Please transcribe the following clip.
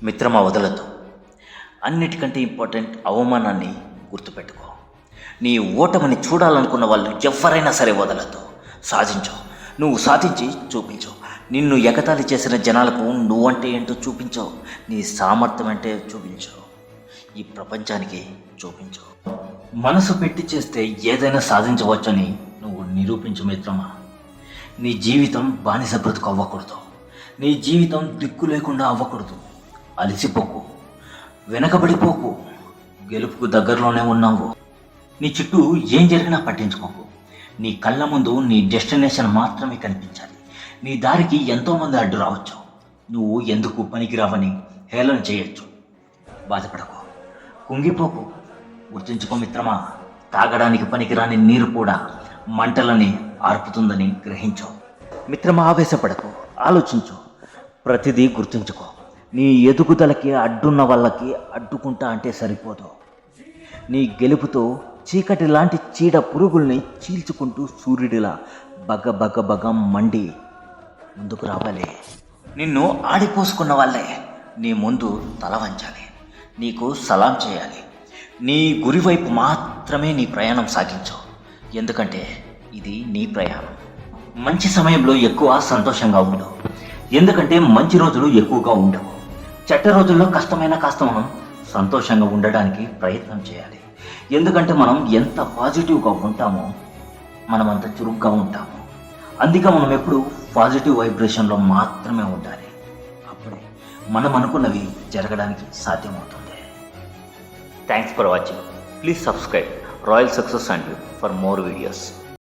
మిత్రమా వదలద్దు. అన్నిటికంటే ఇంపార్టెంట్ అవమానాన్ని గుర్తుపెట్టుకో. నీ ఓటమిని చూడాలనుకున్న వాళ్ళు ఎవరైనా సరే వదలద్దు. సాధించు. నువ్వు సాధించి చూపించు. నిన్ను ఎగతాళి చేసిన జనాలకు నువ్వంటే ఏంటో చూపించు. నీ సామర్థ్యం అంటే చూపించు. ఈ ప్రపంచానికి చూపించు. మనసు పెట్టి చేస్తే ఏదైనా సాధించవచ్చని నువ్వు నిరూపించు మిత్రమా. నీ జీవితం బానిస బ్రతుకు అవ్వకూడదు. నీ జీవితం దిక్కు లేకుండా అవ్వకూడదు. అలసిపోకు, వెనకబడిపోకు. గెలుపుకు దగ్గరలోనే ఉన్నావు. నీ చుట్టూ ఏం జరిగినా పట్టించుకోకు. నీ కళ్ళ ముందు నీ డెస్టినేషన్ మాత్రమే కనిపించాలి. నీ దారికి ఎంతోమంది అడ్డు రావచ్చు. నువ్వు ఎందుకు పనికిరావని హేళన చేయొచ్చు. బాధపడకు, కుంగిపోకు. గుర్తుంచుకో మిత్రమా, తాగడానికి పనికిరాని నీరు కూడా మంటలని ఆర్పుతుందని గ్రహించు. మిత్రమా, ఆవేశపడకు, ఆలోచించు. ప్రతిదీ గుర్తుంచుకో. నీ ఎదుగుదలకి అడ్డున్న వాళ్ళకి అడ్డుకుంటా అంటే సరిపోదు. నీ గెలుపుతో చీకటి లాంటి చీడ పురుగుల్ని చీల్చుకుంటూ సూర్యుడిలా బగ బగ బగ మండి ముందుకు రావాలి. నిన్ను ఆడిపోసుకున్న వాళ్ళే నీ ముందు తల వంచాలి, నీకు సలాం చేయాలి. నీ గురి వైపు మాత్రమే నీ ప్రయాణం సాగించు. ఎందుకంటే ఇది నీ ప్రయాణం. మంచి సమయంలో ఎక్కువ సంతోషంగా ఉండు. ఎందుకంటే మంచి రోజులు ఎక్కువగా ఉండవు. చెడ్డ రోజుల్లో కష్టమైన కాస్త మనం సంతోషంగా ఉండడానికి ప్రయత్నం చేయాలి. ఎందుకంటే మనం ఎంత పాజిటివ్గా ఉంటామో మనం అంత చురుగ్గా ఉంటాము. అందుకే మనం ఎప్పుడు పాజిటివ్ వైబ్రేషన్లో మాత్రమే ఉండాలి. అప్పుడే మనం అనుకున్నవి జరగడానికి సాధ్యమవుతుంది. Thanks for watching. Please subscribe royal success and for more videos.